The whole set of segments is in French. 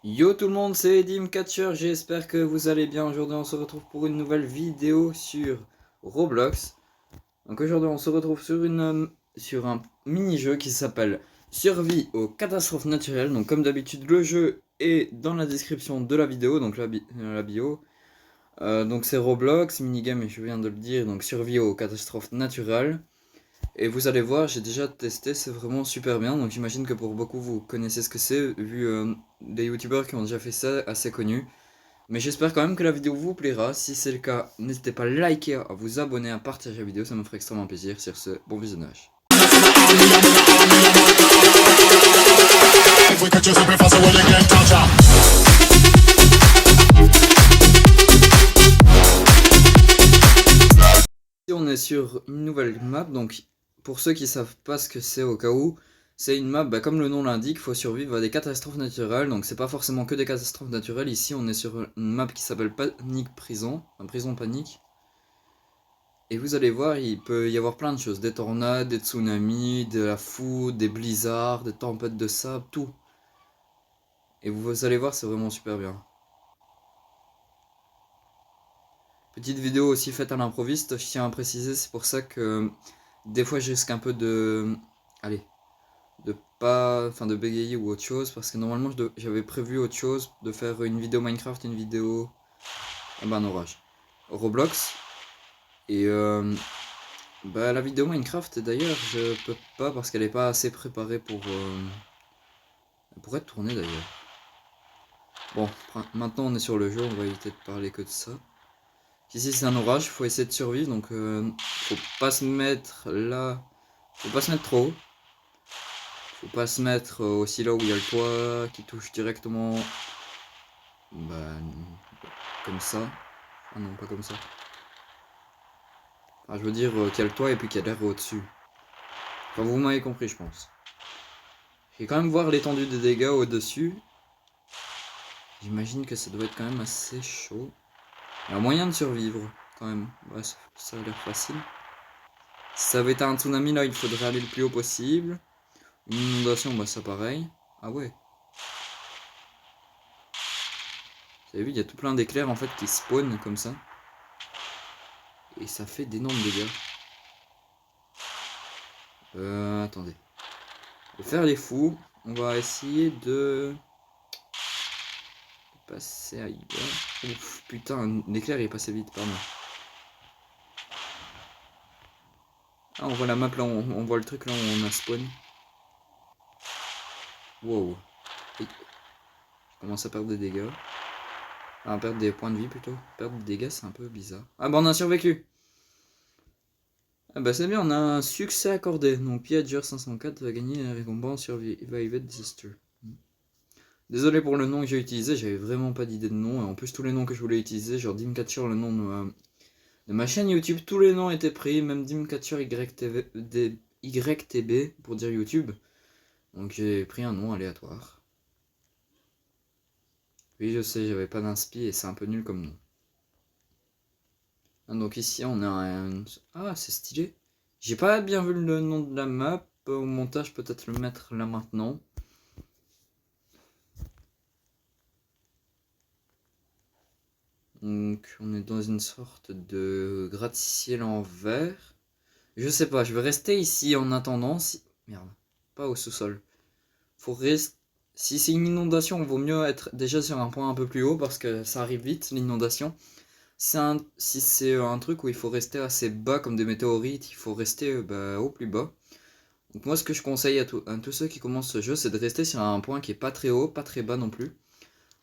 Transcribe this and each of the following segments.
Yo tout le monde, c'est Dreamcatcher, j'espère que vous allez bien. Aujourd'hui on se retrouve pour une nouvelle vidéo sur Roblox. Donc aujourd'hui on se retrouve sur un mini-jeu qui s'appelle Survie aux catastrophes naturelles. Donc comme d'habitude le jeu est dans la description de la vidéo, donc la bio. Donc c'est Roblox, minigame et je viens de le dire, donc survie aux catastrophes naturelles. Et vous allez voir, j'ai déjà testé, c'est vraiment super bien. Donc j'imagine que pour beaucoup vous connaissez ce que c'est, vu des youtubeurs qui ont déjà fait ça, assez connus. Mais j'espère quand même que la vidéo vous plaira. Si c'est le cas, n'hésitez pas à liker, à vous abonner, à partager la vidéo, ça me ferait extrêmement plaisir. Sur ce, bon visionnage. Ici on est sur une nouvelle map, donc pour ceux qui savent pas ce que c'est au cas où, c'est une map, comme le nom l'indique, il faut survivre à des catastrophes naturelles, donc c'est pas forcément que des catastrophes naturelles. Ici on est sur une map qui s'appelle Panic Prison, enfin Prison Panique. Et vous allez voir, il peut y avoir plein de choses, des tornades, des tsunamis, de la foudre, des blizzards, des tempêtes de sable, tout. Et vous allez voir, c'est vraiment super bien. Petite vidéo aussi faite à l'improviste, je tiens à préciser, c'est pour ça que des fois je risque un peu de... Allez, de bégayer ou autre chose, parce que normalement j'avais prévu autre chose, de faire une vidéo Minecraft, une vidéo... Ah bah un orage. Roblox. Et la vidéo Minecraft d'ailleurs je peux pas parce qu'elle est pas assez préparée pour être tournée d'ailleurs. Bon, maintenant on est sur le jeu, on va éviter de parler que de ça. Ici c'est un orage, il faut essayer de survivre, donc faut pas se mettre là, faut pas se mettre trop haut. Faut pas se mettre aussi là où il y a le toit qui touche directement, comme ça. Ah non, pas comme ça. Enfin, je veux dire qu'il y a le toit et puis qu'il y a l'air au-dessus. Enfin, vous m'avez compris, je pense. Je vais quand même voir l'étendue des dégâts au-dessus. J'imagine que ça doit être quand même assez chaud. Il y a moyen de survivre, quand même. Ouais, ça a l'air facile. Si ça avait été un tsunami, là, il faudrait aller le plus haut possible. Une inondation, ça pareil. Ah ouais. Vous avez vu, il y a tout plein d'éclairs, en fait, qui spawnent comme ça. Et ça fait d'énormes dégâts. Attendez. On va faire les fous. On va essayer de passer ailleurs. Ouf, putain, l'éclair est passé vite, pardon. Ah, on voit la map là, on voit le truc là où on a spawn. Wow. Je commence à perdre des dégâts. Ah, perdre des points de vie plutôt. Perdre des dégâts, c'est un peu bizarre. Ah bah on a survécu. Ah bah c'est bien, on a un succès accordé. Donc Piager 504 va gagner la récompense Survived Disaster. Désolé pour le nom que j'ai utilisé, j'avais vraiment pas d'idée de nom. Et en plus tous les noms que je voulais utiliser, genre Dreamcatcher, le nom de ma chaîne YouTube, tous les noms étaient pris, même Dreamcatcher YTB pour dire YouTube. Donc j'ai pris un nom aléatoire. Oui je sais, j'avais pas d'inspi et c'est un peu nul comme nom. Ah, donc ici on a un... Ah c'est stylé. J'ai pas bien vu le nom de la map. Au montage peut-être le mettre là maintenant. Donc on est dans une sorte de gratte-ciel en verre. Je sais pas, je vais rester ici en attendant. Merde, pas au sous-sol. Faut rester... Si c'est une inondation, il vaut mieux être déjà sur un point un peu plus haut parce que ça arrive vite, l'inondation. Si c'est un truc où il faut rester assez bas comme des météorites, il faut rester au plus bas. Donc moi ce que je conseille à tous ceux qui commencent ce jeu, c'est de rester sur un point qui est pas très haut, pas très bas non plus.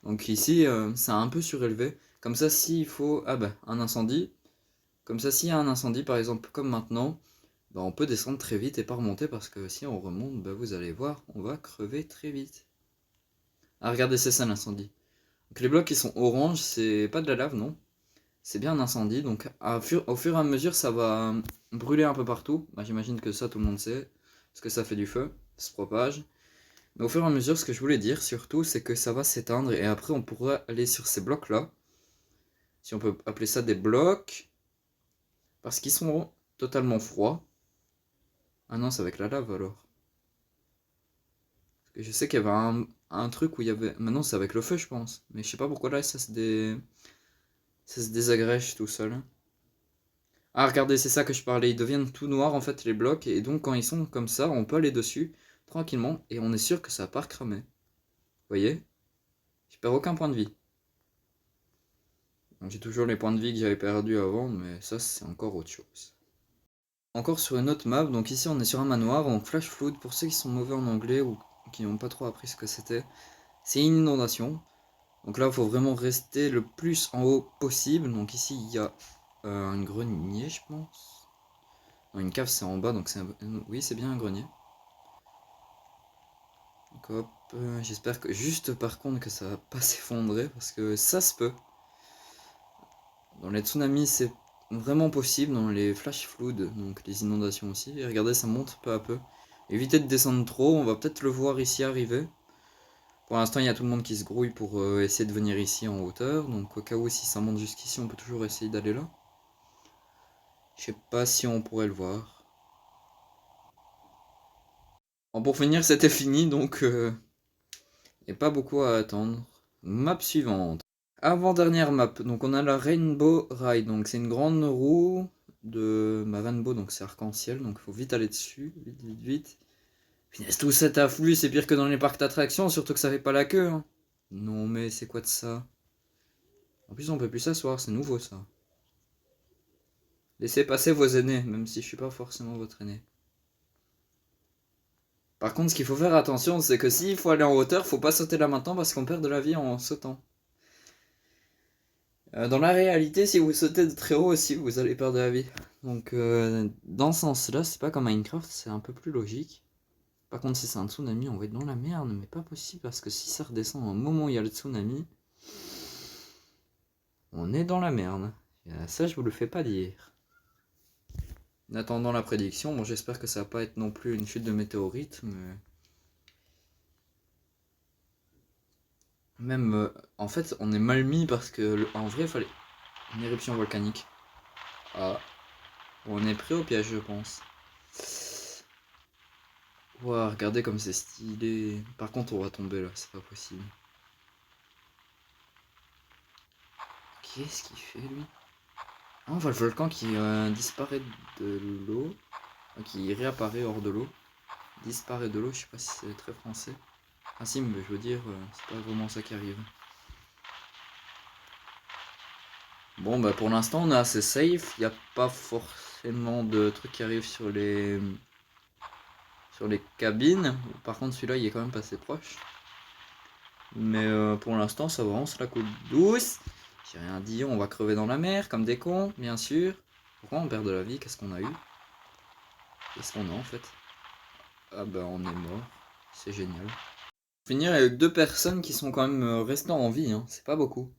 Donc ici, c'est un peu surélevé. Comme ça, s'il faut... Ah un incendie. Comme ça, s'il y a un incendie, par exemple, comme maintenant, on peut descendre très vite et pas remonter parce que si on remonte, vous allez voir, on va crever très vite. Ah, regardez, c'est ça l'incendie. Donc les blocs qui sont orange, c'est pas de la lave, non. C'est bien un incendie, donc au fur et à mesure, ça va brûler un peu partout. J'imagine que ça, tout le monde sait, parce que ça fait du feu, ça se propage. Mais au fur et à mesure, ce que je voulais dire, surtout, c'est que ça va s'éteindre, et après, on pourra aller sur ces blocs-là. Si on peut appeler ça des blocs, parce qu'ils sont totalement froids. Ah non, c'est avec la lave, alors. Parce que je sais qu'il y avait un truc où il y avait... Maintenant c'est avec le feu je pense. Mais je sais pas pourquoi là ça se désagrège tout seul. Ah regardez, c'est ça que je parlais. Ils deviennent tout noirs en fait les blocs. Et donc quand ils sont comme ça, on peut aller dessus tranquillement. Et on est sûr que ça va pas cramer. Vous voyez? Je perds aucun point de vie. J'ai toujours les points de vie que j'avais perdus avant. Mais ça c'est encore autre chose. Encore sur une autre map, donc ici on est sur un manoir, donc Flash Flood, pour ceux qui sont mauvais en anglais ou qui n'ont pas trop appris ce que c'était, c'est une inondation. Donc là il faut vraiment rester le plus en haut possible, donc ici il y a un grenier je pense. Non, une cave c'est en bas, donc c'est oui c'est bien un grenier. Donc hop, j'espère que juste par contre que ça va pas s'effondrer, parce que ça se peut. Dans les tsunamis c'est vraiment possible, dans les flash floods, donc les inondations aussi. Et regardez ça monte peu à peu. Évitez de descendre trop, on va peut-être le voir ici arriver. Pour l'instant, il y a tout le monde qui se grouille pour essayer de venir ici en hauteur. Donc au cas où, si ça monte jusqu'ici, on peut toujours essayer d'aller là. Je sais pas si on pourrait le voir. Bon, pour finir, c'était fini, donc il n'y a pas beaucoup à attendre. Map suivante. Avant-dernière map, donc on a la Rainbow Ride. Donc c'est une grande roue de Rainbow, donc c'est arc-en-ciel. Donc il faut vite aller dessus, vite, vite, vite. Finesse, tout cet afflux, c'est pire que dans les parcs d'attractions, surtout que ça fait pas la queue. Hein. Non mais c'est quoi de ça? En plus on peut plus s'asseoir, c'est nouveau ça. Laissez passer vos aînés, même si je suis pas forcément votre aîné. Par contre ce qu'il faut faire attention, c'est que s'il faut aller en hauteur, faut pas sauter là maintenant parce qu'on perd de la vie en sautant. Dans la réalité, si vous sautez de très haut aussi, vous allez perdre de la vie. Donc dans ce sens-là, c'est pas comme Minecraft, c'est un peu plus logique. Par contre, si c'est un tsunami, on va être dans la merde, mais pas possible parce que si ça redescend au moment où il y a le tsunami, on est dans la merde. Ça, je vous le fais pas dire. En attendant la prédiction, bon, j'espère que ça va pas être non plus une chute de météorite, mais... Même, en fait, on est mal mis parce que, en vrai, il fallait une éruption volcanique. Ah, on est pris au piège, je pense. Ouah, regardez comme c'est stylé. Par contre, on va tomber là, c'est pas possible. Qu'est-ce qu'il fait, lui? Ah, on voit le volcan qui disparaît de l'eau. Qui réapparaît hors de l'eau. Disparaît de l'eau, je sais pas si c'est très français. Ah si, mais je veux dire, c'est pas vraiment ça qui arrive. Bon, bah pour l'instant, on est assez safe. Il n'y a pas forcément de trucs qui arrivent sur les cabines. Par contre, celui-là, il est quand même passé proche. Mais pour l'instant, ça va, on se la coule douce. J'ai rien dit, on va crever dans la mer, comme des cons, bien sûr. Pourquoi on perd de la vie? Qu'est-ce qu'on a eu? Qu'est-ce qu'on a en fait? Ah bah on est mort. C'est génial. Pour finir avec deux personnes qui sont quand même restées en vie, hein. C'est pas beaucoup.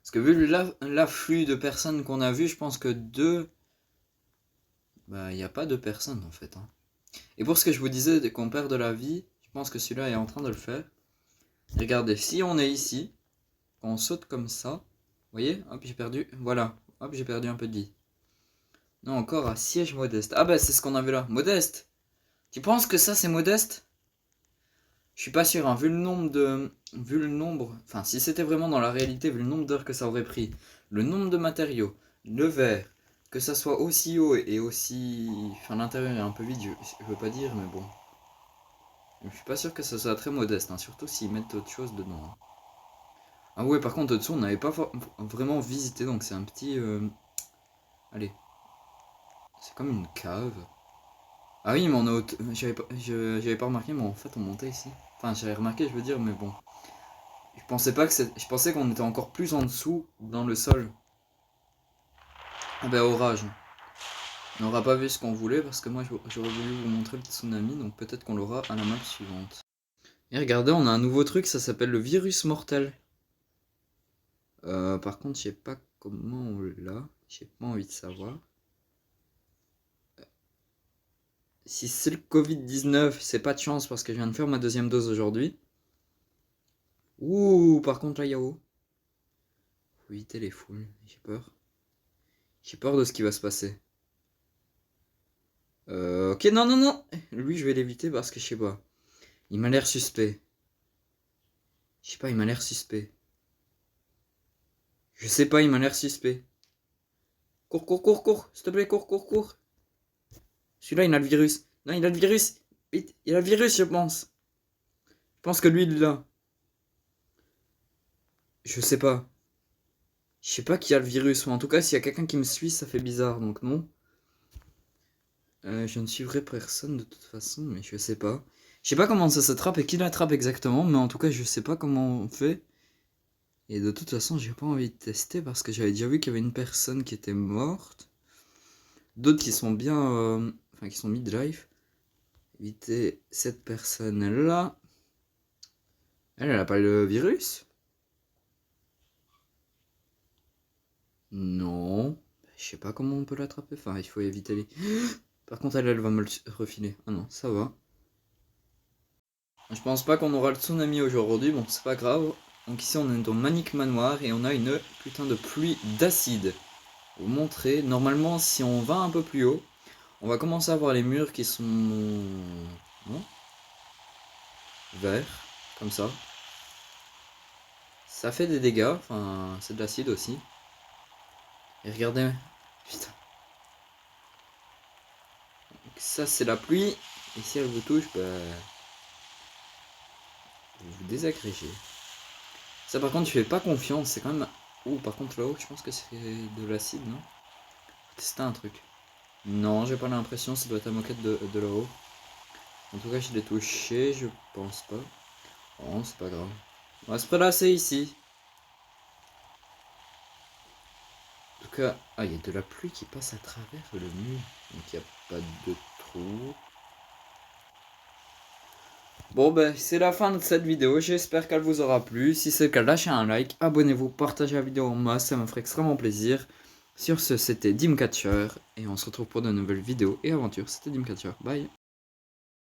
Parce que vu l'afflux de personnes qu'on a vu, je pense que deux... Bah il n'y a pas deux personnes en fait. Hein. Et pour ce que je vous disais qu'on perd de la vie, je pense que celui-là est en train de le faire. Regardez, si on est ici, quand on saute comme ça, vous voyez, hop j'ai perdu, voilà, hop j'ai perdu un peu de vie. Non, encore à siège modeste. Ah bah c'est ce qu'on avait là, modeste. Tu penses que ça c'est modeste? Je suis pas sûr, hein, vu le nombre de... Vu le nombre... Enfin, si c'était vraiment dans la réalité, vu le nombre d'heures que ça aurait pris, le nombre de matériaux, le verre, que ça soit aussi haut et aussi... Enfin, l'intérieur est un peu vide, je veux pas dire, mais bon. Je suis pas sûr que ça soit très modeste, hein, surtout s'ils mettent autre chose dedans. Hein. Ah ouais, par contre, au-dessous, on n'avait pas vraiment visité, donc c'est un petit... Allez. C'est comme une cave. Ah oui, mais on a... J'avais pas remarqué, mais en fait, on montait ici. Enfin, j'avais remarqué, je veux dire, mais bon. Je pensais pas que je pensais qu'on était encore plus en dessous dans le sol. Ah ben orage. On n'aura pas vu ce qu'on voulait parce que moi j'aurais voulu vous montrer le tsunami, donc peut-être qu'on l'aura à la map suivante. Et regardez, on a un nouveau truc, ça s'appelle le virus mortel. Par contre, je sais pas comment on l'a, j'ai pas envie de savoir. Si c'est le Covid-19, c'est pas de chance parce que je viens de faire ma deuxième dose aujourd'hui. Ouh, par contre là, Yao. Faut éviter les foules, j'ai peur. J'ai peur de ce qui va se passer. Ok, non, non, non. Lui, je vais l'éviter parce que je sais pas. Il m'a l'air suspect. Je sais pas, il m'a l'air suspect. Je sais pas, il m'a l'air suspect. Cours, cours, cours, cours. S'il te plaît, cours, cours, cours. Celui-là, il a le virus. Non, il a le virus. Vite, il a le virus, je pense. Je pense que lui, il l'a. Je sais pas. Je sais pas qui a le virus. Ou en tout cas, s'il y a quelqu'un qui me suit, ça fait bizarre. Donc non. Je ne suivrai personne de toute façon, mais je sais pas. Je sais pas comment ça s'attrape et qui l'attrape exactement, mais en tout cas, je sais pas comment on fait. Et de toute façon, j'ai pas envie de tester parce que j'avais déjà vu qu'il y avait une personne qui était morte. D'autres qui sont bien. Enfin, qui sont mid-life. Éviter cette personne-là. Elle a pas le virus? Non. Je sais pas comment on peut l'attraper. Enfin, il faut éviter les. Par contre, elle va me le refiler. Ah non, ça va. Je pense pas qu'on aura le tsunami aujourd'hui. Bon, c'est pas grave. Donc ici, on est dans Manic Manoir et on a une putain de pluie d'acide. Pour vous montrer. Normalement, si on va un peu plus haut, on va commencer à voir les murs qui sont... Non, verts. Comme ça. Ça fait des dégâts. Enfin, c'est de l'acide aussi. Et regardez. Putain. Donc ça, c'est la pluie. Et si elle vous touche, bah... vous vous désagrégez. Ça, par contre, je fais pas confiance. C'est quand même... Ouh, par contre, là-haut, je pense que c'est de l'acide, non? Tester un truc. Non, j'ai pas l'impression. Ça doit être la moquette de là-haut. En tout cas, je l'ai touché. Je pense pas. Oh, c'est pas grave. On va se prélasser ici. En tout cas... Ah, il y a de la pluie qui passe à travers le mur. Donc, il n'y a pas de trou. Bon ben c'est la fin de cette vidéo, j'espère qu'elle vous aura plu. Si c'est le cas, lâchez un like, abonnez-vous, partagez la vidéo en masse, ça me ferait extrêmement plaisir. Sur ce, c'était Dimcatcher et on se retrouve pour de nouvelles vidéos et aventures. C'était Dimcatcher, bye.